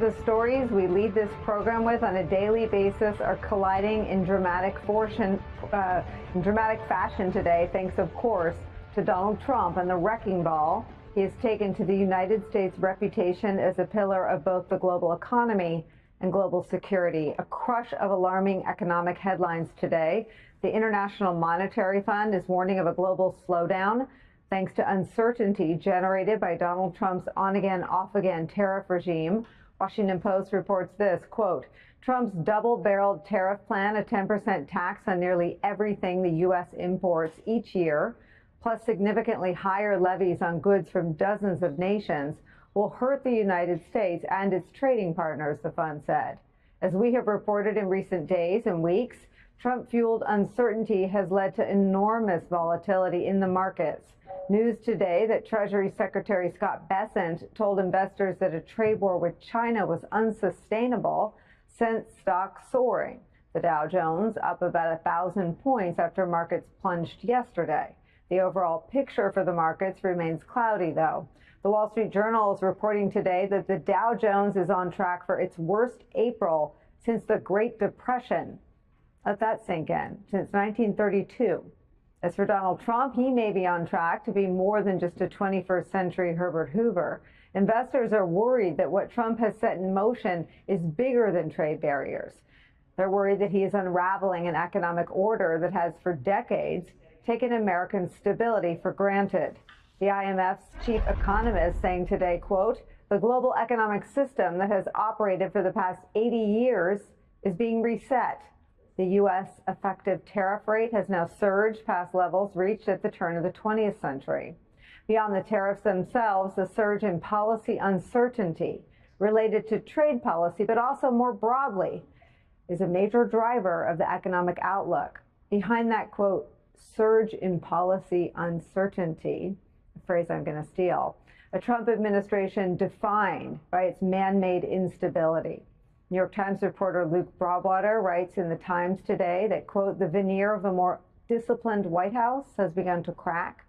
The stories we lead this program with on a daily basis are colliding in dramatic fashion today, thanks, of course, to Donald Trump and the wrecking ball he has taken to the United States' reputation as a pillar of both the global economy and global security. A crush of alarming economic headlines today. The International Monetary Fund is warning of a global slowdown thanks to uncertainty generated by Donald Trump's on-again, off-again tariff regime. Washington Post reports this, quote, Trump's double-barreled tariff plan, a 10% tax on nearly everything the U.S. imports each year, plus significantly higher levies on goods from dozens of nations, will hurt the United States and its trading partners, the fund said. As we have reported in recent days and weeks, Trump-fueled uncertainty has led to enormous volatility in the markets. News today that Treasury Secretary Scott Bessent told investors that a trade war with China was unsustainable sent stocks soaring. The Dow Jones up about 1,000 points after markets plunged yesterday. The overall picture for the markets remains cloudy, though. The Wall Street Journal is reporting today that the Dow Jones is on track for its worst April since the Great Depression. Let that sink in. Since 1932. As for Donald Trump, he may be on track to be more than just a 21st century Herbert Hoover. Investors are worried that what Trump has set in motion is bigger than trade barriers. They're worried that he is unraveling an economic order that has for decades taken American stability for granted. The IMF's chief economist saying today, quote, the global economic system that has operated for the past 80 years is being reset. The U.S. effective tariff rate has now surged past levels reached at the turn of the 20th century. Beyond the tariffs themselves, the surge in policy uncertainty related to trade policy, but also more broadly, is a major driver of the economic outlook. Behind that, quote, surge in policy uncertainty, a phrase I'm going to steal, a Trump administration defined by its man-made instability. New York Times reporter Luke Broadwater writes in the Times today that, quote, the veneer of a more disciplined White House has begun to crack.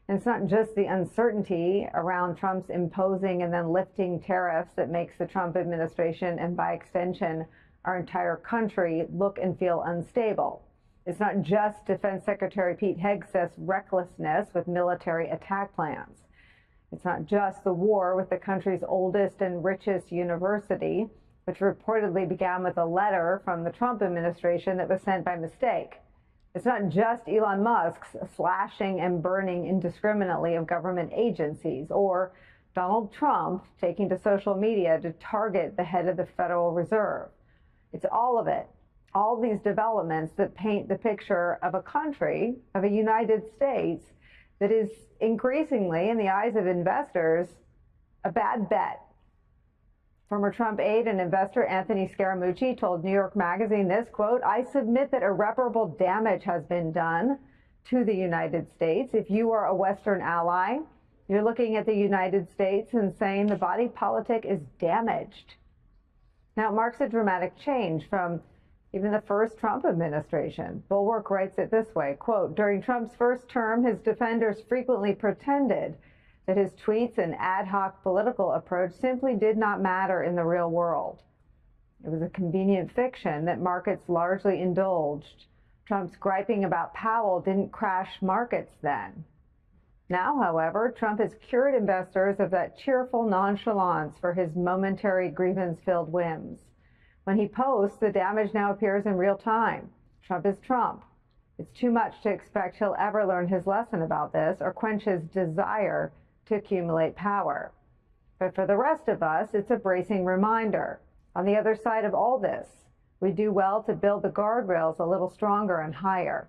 And it's not just the uncertainty around Trump's imposing and then lifting tariffs that makes the Trump administration and by extension our entire country look and feel unstable. It's not just Defense Secretary Pete Hegseth's recklessness with military attack plans. It's not just the war with the country's oldest and richest university, which reportedly began with a letter from the Trump administration that was sent by mistake. It's not just Elon Musk's slashing and burning indiscriminately of government agencies, or Donald Trump taking to social media to target the head of the Federal Reserve. It's all of it, all these developments that paint the picture of a country, of a United States, that is increasingly, in the eyes of investors, a bad bet. Former Trump aide and investor Anthony Scaramucci told New York Magazine this, quote, I submit that irreparable damage has been done to the United States. If you are a Western ally, you're looking at the United States and saying the body politic is damaged. Now, it marks a dramatic change from even the first Trump administration. Bulwark writes it this way, quote, during Trump's first term, his defenders frequently pretended that his tweets and ad hoc political approach simply did not matter in the real world. It was a convenient fiction that markets largely indulged. Trump's griping about Powell didn't crash markets then. Now, however, Trump has cured investors of that cheerful nonchalance for his momentary grievance-filled whims. When he posts, the damage now appears in real time. Trump is Trump. It's too much to expect he'll ever learn his lesson about this or quench his desire to accumulate power. But for the rest of us, it's a bracing reminder. On the other side of all this, we do well to build the guardrails a little stronger and higher.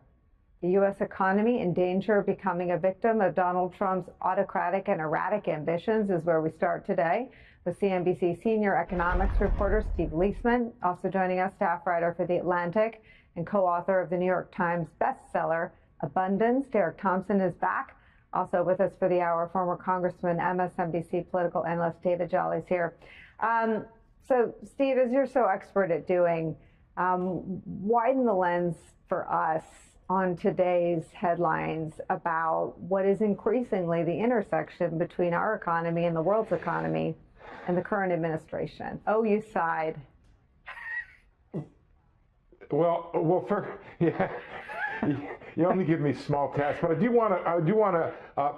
The U.S. economy in danger of becoming a victim of Donald Trump's autocratic and erratic ambitions is where we start today with CNBC senior economics reporter Steve Leisman, also joining us, staff writer for The Atlantic and co-author of the New York Times bestseller, Abundance. Derek Thompson is back. Also with us for the hour, former Congressman, MSNBC political analyst David Jolly's here. So, Steve, as you're so expert at doing, widen the lens for us on today's headlines about what is increasingly the intersection between our economy and the world's economy and the current administration? Oh, you sighed. Yeah, you only give me small tasks, but I do want to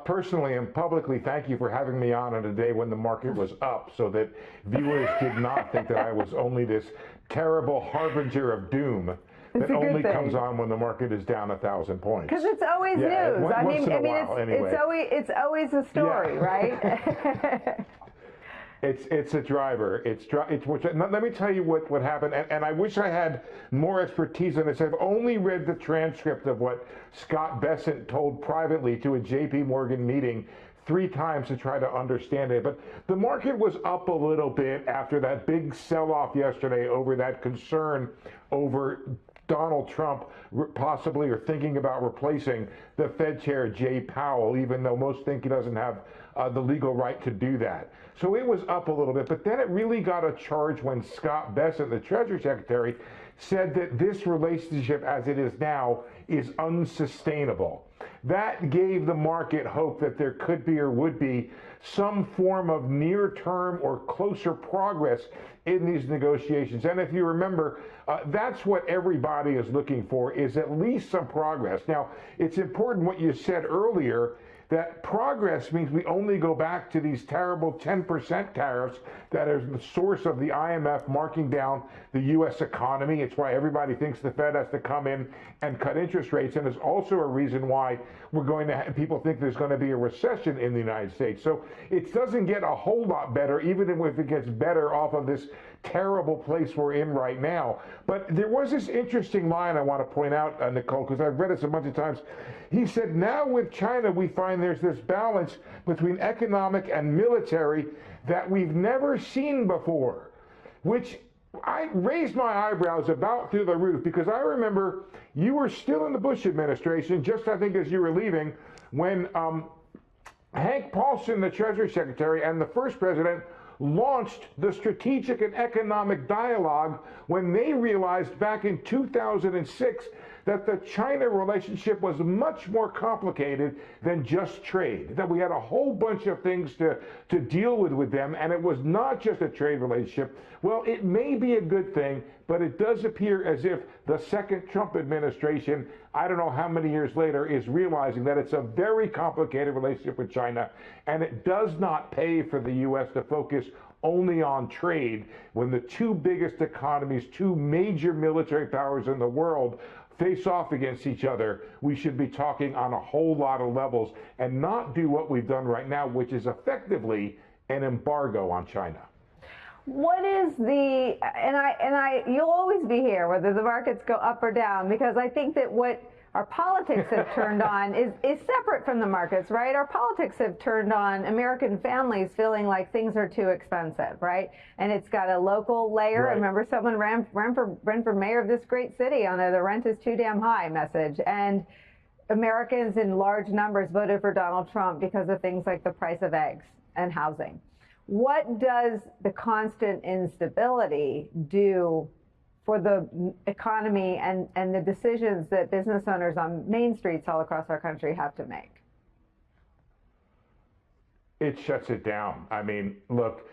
personally and publicly thank you for having me on a day when the market was up, so that viewers did not think that I was only this terrible harbinger of doom that only comes on when the market is down 1,000 points. Because it's always news. It's always a story, right? It's a driver. Let me tell you what happened, and I wish I had more expertise on this. I've only read the transcript of what Scott Bessent told privately to a JP Morgan meeting 3 times to try to understand it. But the market was up a little bit after that big sell-off yesterday over that concern over Donald Trump possibly or thinking about replacing the Fed chair, Jay Powell, even though most think he doesn't have the legal right to do that. So it was up a little bit, but then it really got a charge when Scott Bessent, the Treasury Secretary, said that this relationship as it is now is unsustainable. That gave the market hope that there could be or would be some form of near-term or closer progress in these negotiations. And if you remember, that's what everybody is looking for, is at least some progress. Now, it's important what you said earlier, that progress means we only go back to these terrible 10% tariffs that are the source of the IMF marking down the U.S. economy. It's why everybody thinks the Fed has to come in and cut interest rates, and it's also a reason why people think there's going to be a recession in the United States. So it doesn't get a whole lot better, even if it gets better off of this terrible place we're in right now. But there was this interesting line I want to point out, Nicolle, because I've read it a bunch of times. He said, now with China, we find there's this balance between economic and military that we've never seen before, which I raised my eyebrows about through the roof, because I remember you were still in the Bush administration, just I think as you were leaving, when Hank Paulson, the Treasury Secretary, and the first president launched the Strategic and Economic Dialogue when they realized back in 2006 that the China relationship was much more complicated than just trade, that we had a whole bunch of things to deal with them, and it was not just a trade relationship. Well, it may be a good thing, but it does appear as if the second Trump administration, I don't know how many years later, is realizing that it's a very complicated relationship with China, and it does not pay for the U.S. to focus only on trade when the 2 biggest economies, 2 major military powers in the world, face off against each other. We should be talking on a whole lot of levels and not do what we've done right now, which is effectively an embargo on China. What is the, you'll always be here, whether the markets go up or down, because I think that what our politics have turned on is separate from the markets, right? Our politics have turned on American families feeling like things are too expensive, right? And it's got a local layer. Right. I remember someone ran for mayor of this great city on the rent is too damn high message. And Americans in large numbers voted for Donald Trump because of things like the price of eggs and housing. What does the constant instability do for the economy and the decisions that business owners on main streets all across our country have to make? It shuts it down. I mean, look,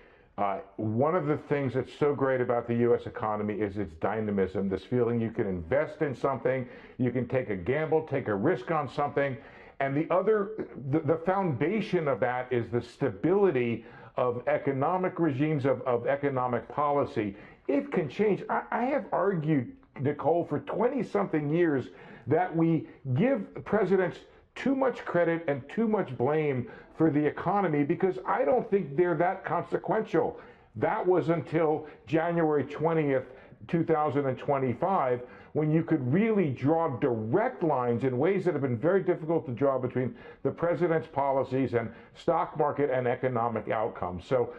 one of the things that's so great about the U.S. economy is its dynamism, this feeling you can invest in something, you can take a gamble, take a risk on something, and the foundation of that is the stability of economic regimes, of economic policy. It can change. I have argued, Nicolle, for 20-something years that we give presidents too much credit and too much blame for the economy because I don't think they're that consequential. That was until January 20th, 2025, when you could really draw direct lines in ways that have been very difficult to draw between the president's policies and stock market and economic outcomes. So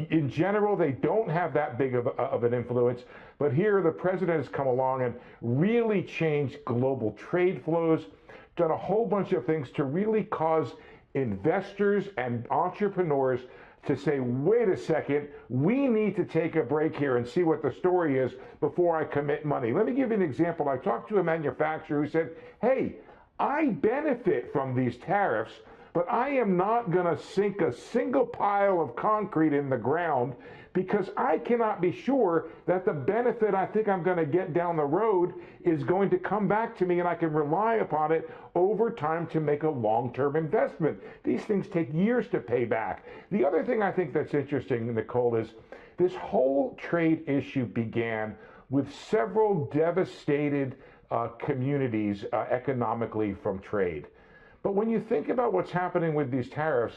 in general, they don't have that big of an influence. But here, the president has come along and really changed global trade flows, done a whole bunch of things to really cause investors and entrepreneurs to say, wait a second, we need to take a break here and see what the story is before I commit money. Let me give you an example. I talked to a manufacturer who said, hey, I benefit from these tariffs, but I am not going to sink a single pile of concrete in the ground because I cannot be sure that the benefit I think I'm going to get down the road is going to come back to me and I can rely upon it over time to make a long-term investment. These things take years to pay back. The other thing I think that's interesting, Nicolle, is this whole trade issue began with several devastated communities economically from trade. But when you think about what's happening with these tariffs,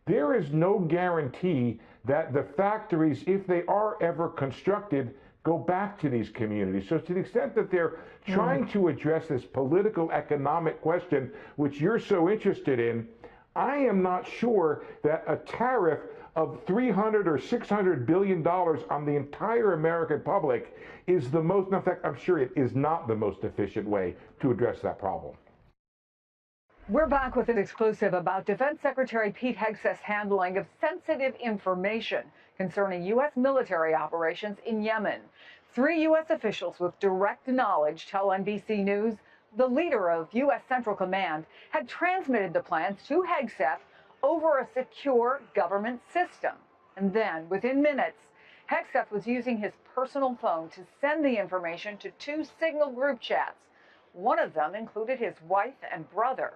there is no guarantee that the factories, if they are ever constructed, go back to these communities. So to the extent that they're trying to address this political economic question, which you're so interested in, I am not sure that a tariff of $300 or $600 billion on the entire American public is the most, in fact, I'm sure it is not the most efficient way to address that problem. We're back with an exclusive about Defense Secretary Pete Hegseth's handling of sensitive information concerning U.S. military operations in Yemen. 3 U.S. officials with direct knowledge tell NBC News the leader of U.S. Central Command had transmitted the plans to Hegseth over a secure government system. And then, within minutes, Hegseth was using his personal phone to send the information to 2 Signal group chats. One of them included his wife and brother.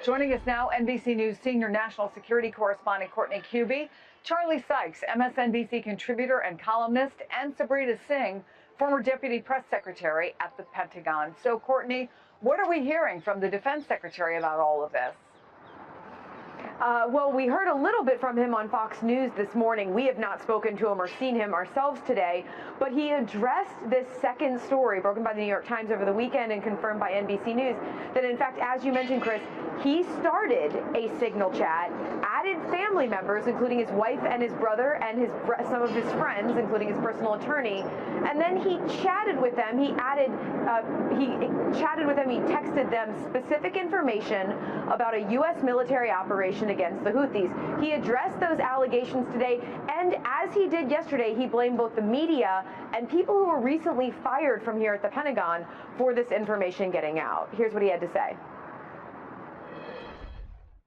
Joining us now, NBC News senior national security correspondent Courtney Kube, Charlie Sykes, MSNBC contributor and columnist, and Sabrina Singh, former deputy press secretary at the Pentagon. So, Courtney, what are we hearing from the Defense Secretary about all of this? Well, we heard a little bit from him on Fox News this morning. We have not spoken to him or seen him ourselves today, but he addressed this second story broken by the New York Times over the weekend and confirmed by NBC News that, in fact, as you mentioned, Chris, he started a Signal chat, added family members, including his wife and his brother and some of his friends, including his personal attorney, and then he chatted with them. He texted them specific information about a U.S. military operation against the Houthis. He addressed those allegations today, and as he did yesterday, he blamed both the media and people who were recently fired from here at the Pentagon for this information getting out. Here's what he had to say.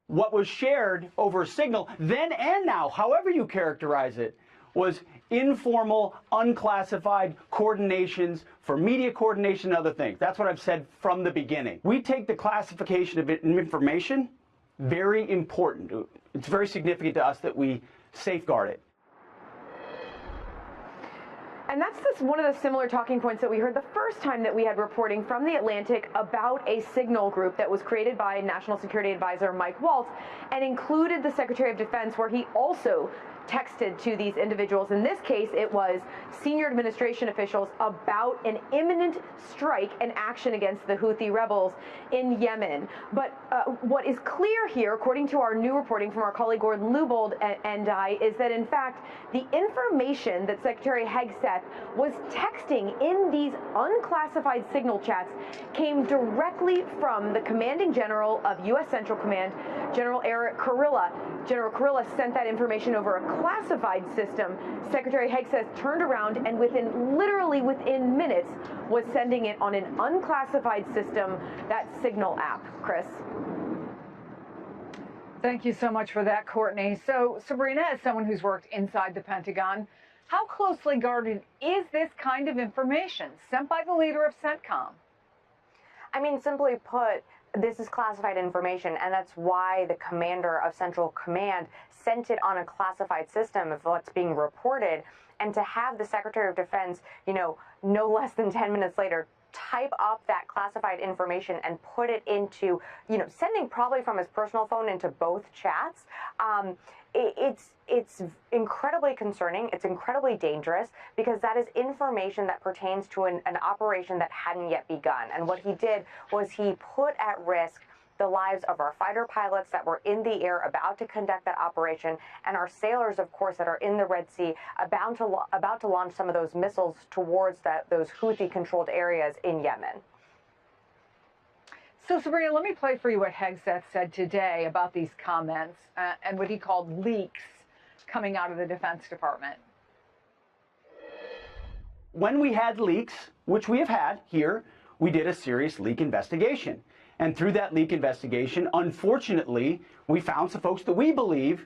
What was shared over Signal, then and now, however you characterize it, was informal, unclassified coordinations for media coordination and other things. That's what I've said from the beginning. We take the classification of information very important. It's very significant to us that we safeguard it. And that's one of the similar talking points that we heard the first time that we had reporting from The Atlantic about a Signal group that was created by National Security Advisor Mike Waltz and included the Secretary of Defense, where he also texted to these individuals. In this case, it was senior administration officials about an imminent strike and action against the Houthi rebels in Yemen. But what is clear here, according to our new reporting from our colleague Gordon Lubold and I, is that in fact the information that Secretary Hegseth was texting in these unclassified Signal chats came directly from the commanding general of U.S. Central Command, General Eric Kurilla. General Kurilla sent that information over a classified system. Secretary Hegseth turned around and literally within minutes was sending it on an unclassified system, that Signal app. Chris? Thank you so much for that, Courtney. So, Sabrina, as someone who's worked inside the Pentagon, how closely guarded is this kind of information sent by the leader of CENTCOM? I mean, simply put, this is classified information, and that's why the commander of Central Command sent it on a classified system of what's being reported. And to have the Secretary of Defense, no less than 10 minutes later, type up that classified information and put it into, sending probably from his personal phone into both chats, it's incredibly concerning. It's incredibly dangerous because that is information that pertains to an operation that hadn't yet begun. And what he did was he put at risk the lives of our fighter pilots that were in the air about to conduct that operation, and our sailors, of course, that are in the Red Sea about to launch some of those missiles towards those Houthi-controlled areas in Yemen. So, Sabrina, let me play for you what Hegseth said today about these comments and what he called leaks coming out of the Defense Department. When we had leaks, which we have had here, we did a serious leak investigation. And through that leak investigation, unfortunately, we found some folks that we believe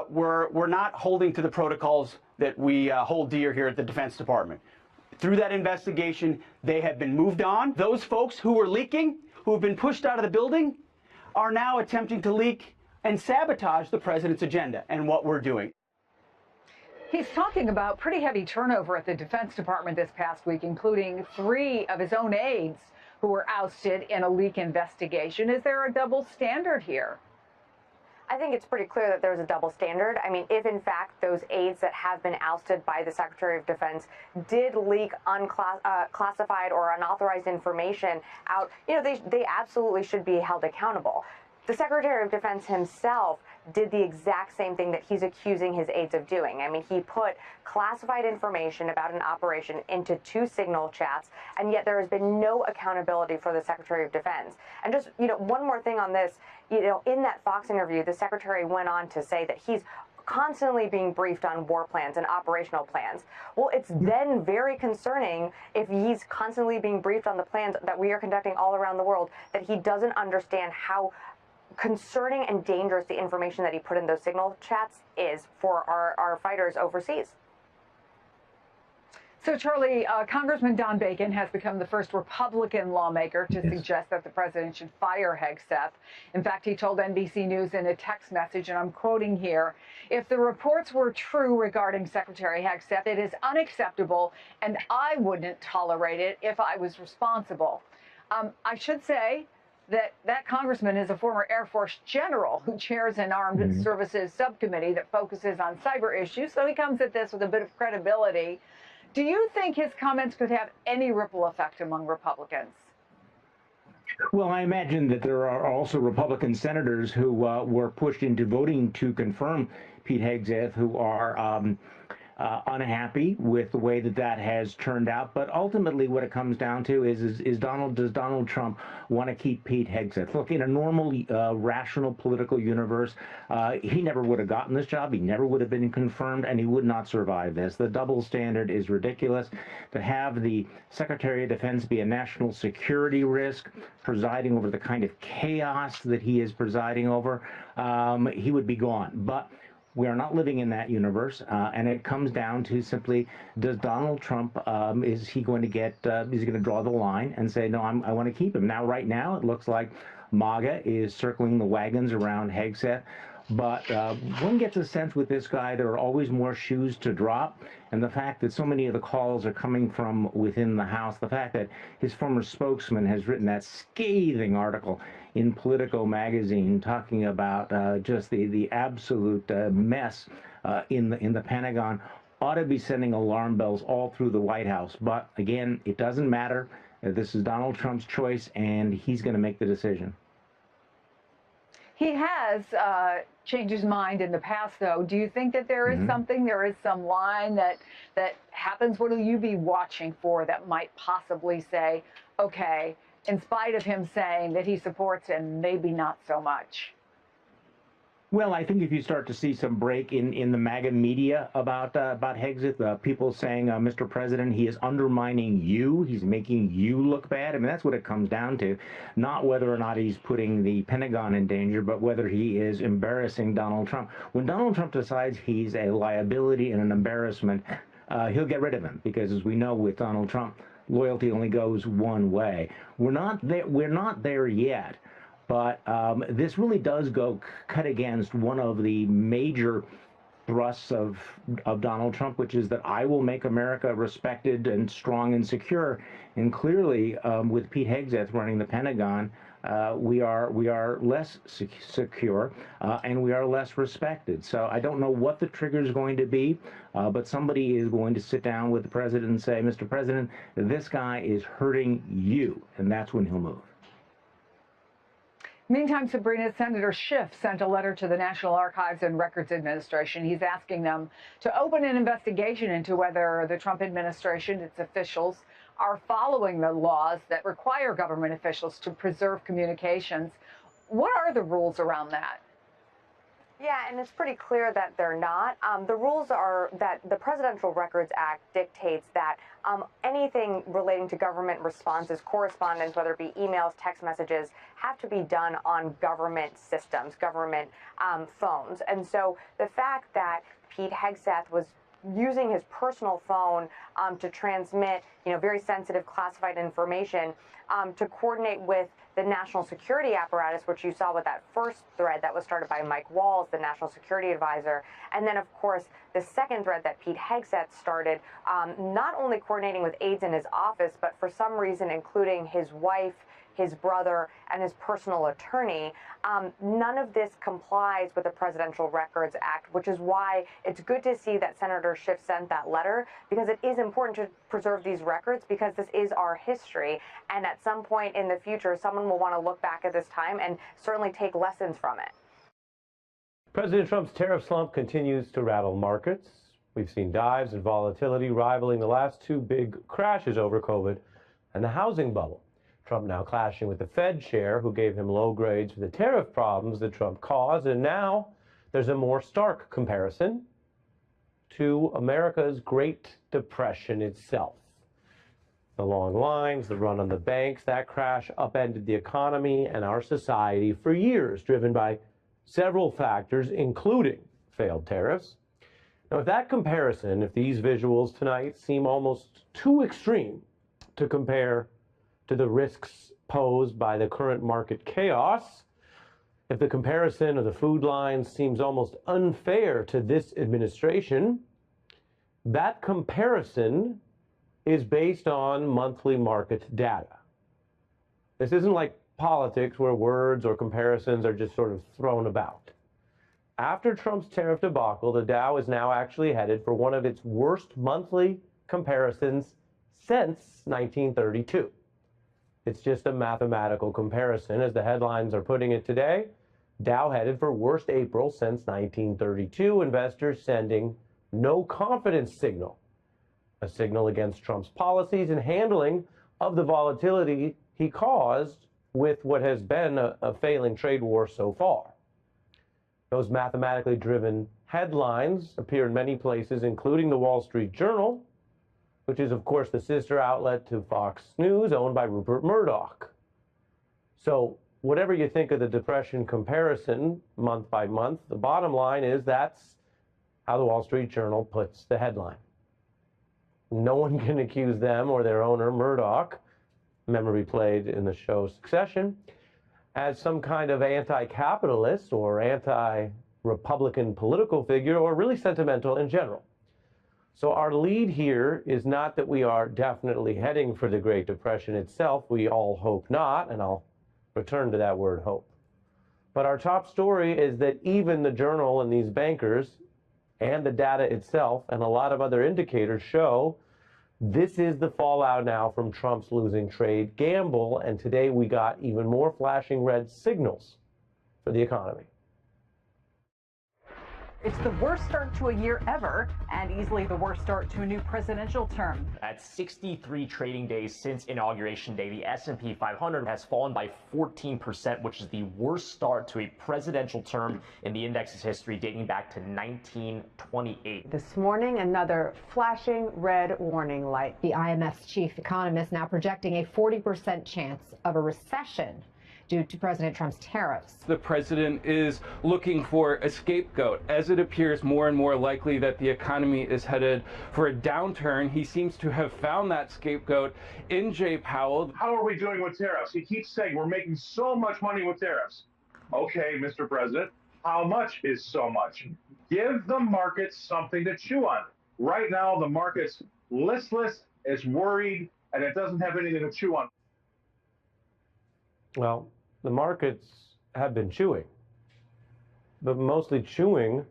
were not holding to the protocols that we hold dear here at the Defense Department. Through that investigation, they have been moved on. Those folks who were leaking, who have been pushed out of the building, are now attempting to leak and sabotage the president's agenda and what we're doing. He's talking about pretty heavy turnover at the Defense Department this past week, including 3 of his own aides who were ousted in a leak investigation. Is there a double standard here? I think it's pretty clear that there's a double standard. I mean, if in fact those aides that have been ousted by the Secretary of Defense did leak unclassified or unauthorized information out, you know, they absolutely should be held accountable. The Secretary of Defense himself did the exact same thing that he's accusing his aides of doing. I mean, he put classified information about an operation into 2 signal chats, and yet there has been no accountability for the Secretary of Defense. And just, you know, one more thing on this, you know, in that Fox interview, the Secretary went on to say that he's constantly being briefed on war plans and operational plans. Well, it's then very concerning if he's constantly being briefed on the plans that we are conducting all around the world, that he doesn't understand how concerning and dangerous the information that he put in those signal chats is for our fighters overseas. So, Charlie, Congressman Don Bacon has become the first Republican lawmaker to suggest that the president should fire Hegseth. In fact, he told NBC News in a text message, and I'm quoting here, "If the reports were true regarding Secretary Hegseth, it is unacceptable, and I wouldn't tolerate it if I was responsible." I should say that congressman is a former Air Force general who chairs an armed services subcommittee that focuses on cyber issues, so he comes at this with a bit of credibility. Do you think his comments could have any ripple effect among Republicans? Well, I imagine that there are also Republican senators who were pushed into voting to confirm Pete Hegseth, who are unhappy with the way that has turned out. But ultimately, what it comes down to is does Donald Trump want to keep Pete Hegseth? Look, in a normal, rational political universe, he never would have gotten this job. He never would have been confirmed, and he would not survive this. The double standard is ridiculous. To have the Secretary of Defense be a national security risk, presiding over the kind of chaos that he is presiding over, he would be gone. But we are not living in that universe, and it comes down to simply, does Donald Trump, is he going to draw the line and say, no, I want to keep him? Now, right now, it looks like MAGA is circling the wagons around Hegseth, but one gets a sense with this guy there are always more shoes to drop, and the fact that so many of the calls are coming from within the House, the fact that his former spokesman has written that scathing article in Politico magazine talking about just the absolute mess in the Pentagon ought to be sending alarm bells all through the White House. But again, it doesn't matter. This is Donald Trump's choice, and he's going to make the decision. He has changed his mind in the past, though. Do you think that there is there is some line that happens? What will you be watching for that might possibly say, okay, in spite of him saying that he supports him, maybe not so much? Well, I think if you start to see some break in the MAGA media about Hegseth, people saying, Mr. President, he is undermining you, he's making you look bad. I mean, that's what it comes down to. Not whether or not he's putting the Pentagon in danger, but whether he is embarrassing Donald Trump. When Donald Trump decides he's a liability and an embarrassment, he'll get rid of him, because as we know with Donald Trump, loyalty only goes one way. We're not there yet. But this really does cut against one of the major thrusts of Donald Trump, which is that I will make America respected and strong and secure. And clearly, with Pete Hegseth running the Pentagon, we are less secure and we are less respected. So I don't know what the trigger is going to be, but somebody is going to sit down with the president and say, Mr. President, this guy is hurting you, and that's when he'll move. Meantime, Sabrina, Senator Schiff sent a letter to the National Archives and Records Administration. He's asking them to open an investigation into whether the Trump administration, its officials, are following the laws that require government officials to preserve communications. What are the rules around that? Yeah, and it's pretty clear that they're not. The rules are that the Presidential Records Act dictates that anything relating to government responses, correspondence, whether it be emails, text messages, have to be done on government systems, government phones. And so the fact that Pete Hegseth was using his personal phone to transmit, very sensitive classified information to coordinate with the national security apparatus, which you saw with that first thread that was started by Mike Wallace, the national security advisor. And then, of course, the second thread that Pete Hegseth started, not only coordinating with aides in his office, but for some reason including his wife, his brother, and his personal attorney. None of this complies with the Presidential Records Act, which is why it's good to see that Senator Schiff sent that letter, because it is important to preserve these records, because this is our history. And at some point in the future, someone will want to look back at this time and certainly take lessons from it. President Trump's tariff slump continues to rattle markets. We've seen dives in volatility rivaling the last two big crashes over COVID and the housing bubble. Trump now clashing with the Fed chair, who gave him low grades for the tariff problems that Trump caused. And now there's a more stark comparison to America's Great Depression itself. The long lines, the run on the banks, that crash upended the economy and our society for years, driven by several factors, including failed tariffs. Now, if that comparison, if these visuals tonight seem almost too extreme to compare to the risks posed by the current market chaos, if the comparison of the food lines seems almost unfair to this administration, that comparison is based on monthly market data. This isn't like politics where words or comparisons are just sort of thrown about. After Trump's tariff debacle, the Dow is now actually headed for one of its worst monthly comparisons since 1932. It's just a mathematical comparison, as the headlines are putting it today. Dow headed for worst April since 1932, investors sending no confidence signal, a signal against Trump's policies and handling of the volatility he caused with what has been a failing trade war so far. Those mathematically driven headlines appear in many places, including the Wall Street Journal, which is, of course, the sister outlet to Fox News, owned by Rupert Murdoch. So whatever you think of the Depression comparison month by month, the bottom line is that's how the Wall Street Journal puts the headline. No one can accuse them or their owner, Murdoch, memory played in the show Succession, as some kind of anti-capitalist or anti-Republican political figure, or really sentimental in general. So our lead here is not that we are definitely heading for the Great Depression itself. We all hope not, and I'll return to that word hope. But our top story is that even the Journal and these bankers and the data itself and a lot of other indicators show this is the fallout now from Trump's losing trade gamble, and today we got even more flashing red signals for the economy. It's the worst start to a year ever, and easily the worst start to a new presidential term. At 63 trading days since Inauguration Day, the S&P 500 has fallen by 14%, which is the worst start to a presidential term in the index's history, dating back to 1928. This morning, another flashing red warning light. The IMF's chief economist now projecting a 40% chance of a recession due to President Trump's tariffs. The president is looking for a scapegoat. As it appears more and more likely that the economy is headed for a downturn, he seems to have found that scapegoat in Jay Powell. How are we doing with tariffs? He keeps saying we're making so much money with tariffs. Okay, Mr. President, how much is so much? Give the markets something to chew on. Right now, the market's listless, it's worried, and it doesn't have anything to chew on. Well, the markets have been chewing, but mostly chewing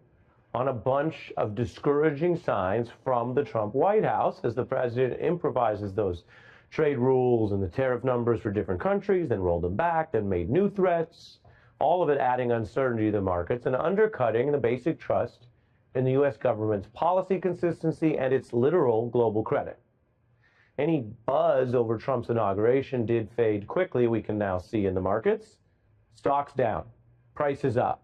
on a bunch of discouraging signs from the Trump White House as the president improvises those trade rules and the tariff numbers for different countries, then rolled them back, then made new threats, all of it adding uncertainty to the markets and undercutting the basic trust in the U.S. government's policy consistency and its literal global credit. Any buzz over Trump's inauguration did fade quickly, we can now see in the markets. Stocks down, prices up,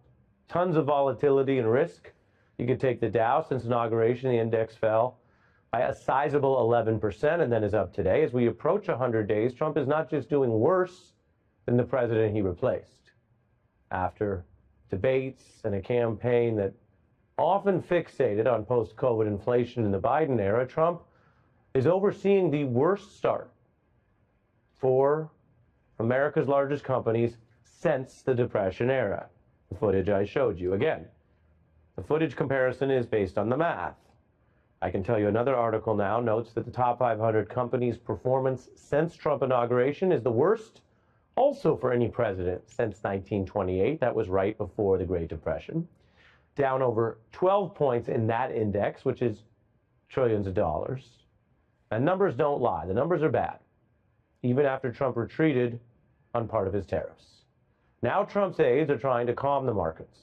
tons of volatility and risk. You could take the Dow since inauguration, the index fell by a sizable 11% and then is up today. As we approach 100 days, Trump is not just doing worse than the president he replaced. After debates and a campaign that often fixated on post-COVID inflation in the Biden era, Trump is overseeing the worst start for America's largest companies since the Depression era. The footage I showed you. Again, the footage comparison is based on the math. I can tell you another article now notes that the top 500 companies' performance since Trump inauguration is the worst also for any president since 1928. That was right before the Great Depression. Down over 12 points in that index, which is trillions of dollars. And numbers don't lie. The numbers are bad, even after Trump retreated on part of his tariffs. Now Trump's aides are trying to calm the markets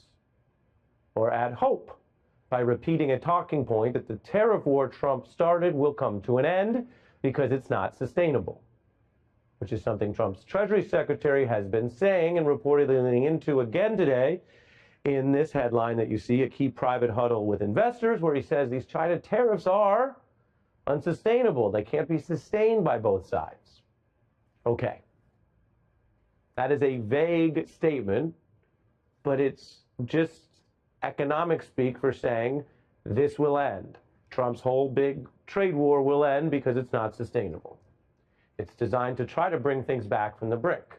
or add hope by repeating a talking point that the tariff war Trump started will come to an end because it's not sustainable, which is something Trump's Treasury Secretary has been saying and reportedly leaning into again today in this headline that you see, a key private huddle with investors, where he says these China tariffs are unsustainable. They can't be sustained by both sides. Okay. That is a vague statement, but it's just economic speak for saying this will end. Trump's whole big trade war will end because it's not sustainable. It's designed to try to bring things back from the brink.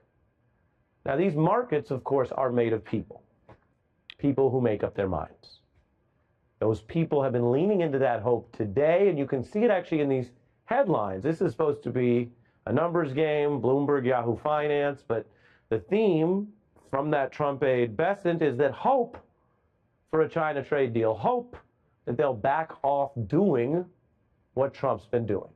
Now, these markets, of course, are made of people. People who make up their minds. Those people have been leaning into that hope today, and you can see it actually in these headlines. This is supposed to be a numbers game, Bloomberg, Yahoo Finance, but the theme from that Trump aide Bessent is that hope for a China trade deal, hope that they'll back off doing what Trump's been doing.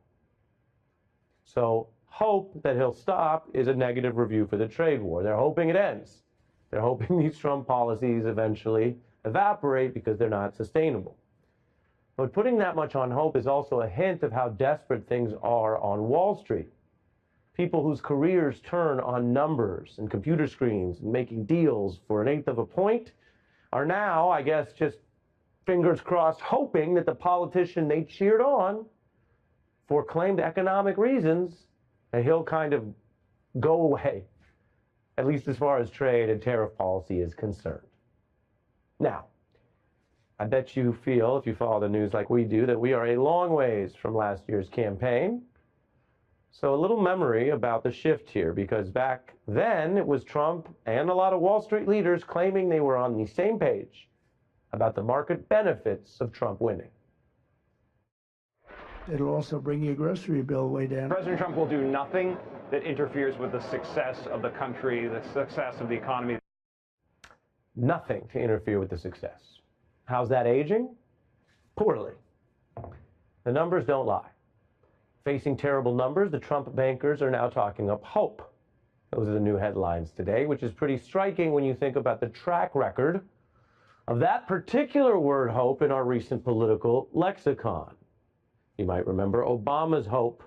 So hope that he'll stop is a negative review for the trade war. They're hoping it ends. They're hoping these Trump policies eventually evaporate because they're not sustainable. But putting that much on hope is also a hint of how desperate things are on Wall Street. People whose careers turn on numbers and computer screens and making deals for an eighth of a point are now, I guess, just fingers crossed, hoping that the politician they cheered on for claimed economic reasons, that he'll kind of go away, at least as far as trade and tariff policy is concerned. Now, I bet you feel, if you follow the news like we do, that we are a long ways from last year's campaign. So a little memory about the shift here, because back then it was Trump and a lot of Wall Street leaders claiming they were on the same page about the market benefits of Trump winning. It'll also bring your grocery bill way down. President Trump will do nothing that interferes with the success of the country, the success of the economy. Nothing to interfere with the success. How's that aging? Poorly. The numbers don't lie. Facing terrible numbers, the Trump bankers are now talking up hope. Those are the new headlines today, which is pretty striking when you think about the track record of that particular word hope in our recent political lexicon. You might remember Obama's hope,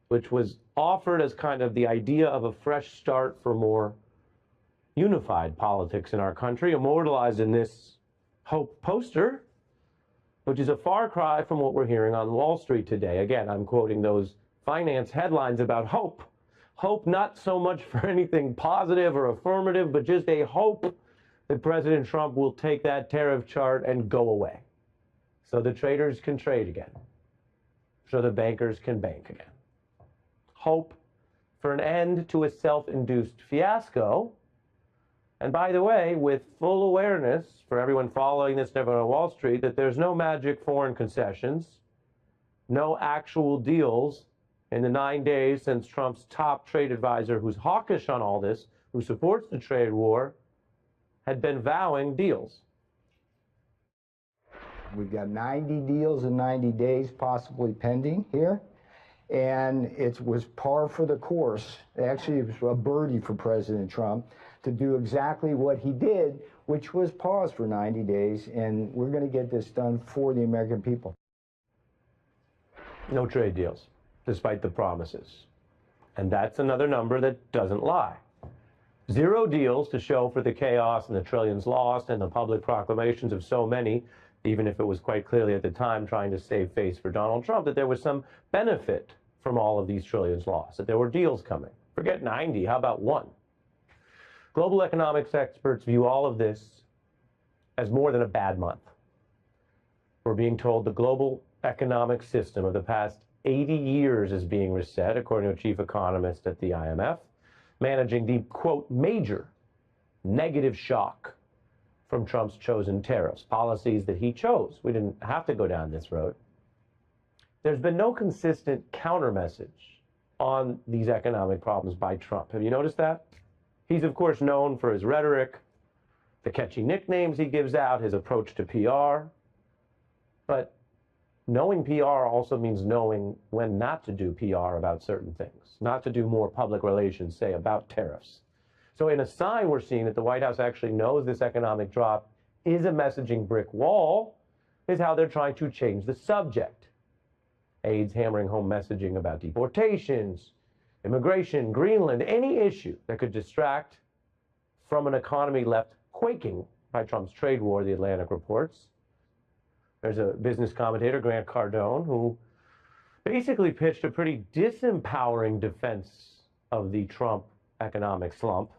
which was offered as kind of the idea of a fresh start for more unified politics in our country, immortalized in this hope poster, which is a far cry from what we're hearing on Wall Street today. Again, I'm quoting those finance headlines about hope. Hope not so much for anything positive or affirmative, but just a hope that President Trump will take that tariff chart and go away, so the traders can trade again, so the bankers can bank again. Hope for an end to a self-induced fiasco. And by the way, with full awareness for everyone following this never on Wall Street, that there's no magic foreign concessions, no actual deals in the 9 days since Trump's top trade advisor, who's hawkish on all this, who supports the trade war, had been vowing deals. We've got 90 deals in 90 days possibly pending here. And it was par for the course. Actually, it was a birdie for President Trump to do exactly what he did, which was pause for 90 days. And we're going to get this done for the American people. No trade deals, despite the promises. And that's another number that doesn't lie. 0 deals to show for the chaos and the trillions lost and the public proclamations of so many, even if it was quite clearly at the time trying to save face for Donald Trump, that there was some benefit from all of these trillions lost, that there were deals coming. Forget 90, how about 1? Global economics experts view all of this as more than a bad month. We're being told the global economic system of the past 80 years is being reset, according to a chief economist at the IMF, managing the, quote, major negative shock from Trump's chosen tariffs, policies that he chose. We didn't have to go down this road. There's been no consistent counter message on these economic problems by Trump. Have you noticed that? He's, of course, known for his rhetoric, the catchy nicknames he gives out, his approach to PR. But knowing PR also means knowing when not to do PR about certain things, not to do more public relations, say, about tariffs. So in a sign we're seeing that the White House actually knows this economic drop is a messaging brick wall, is how they're trying to change the subject. Aides hammering home messaging about deportations, immigration, Greenland, any issue that could distract from an economy left quaking by Trump's trade war, the Atlantic reports. There's a business commentator, Grant Cardone, who basically pitched a pretty disempowering defense of the Trump economic slump.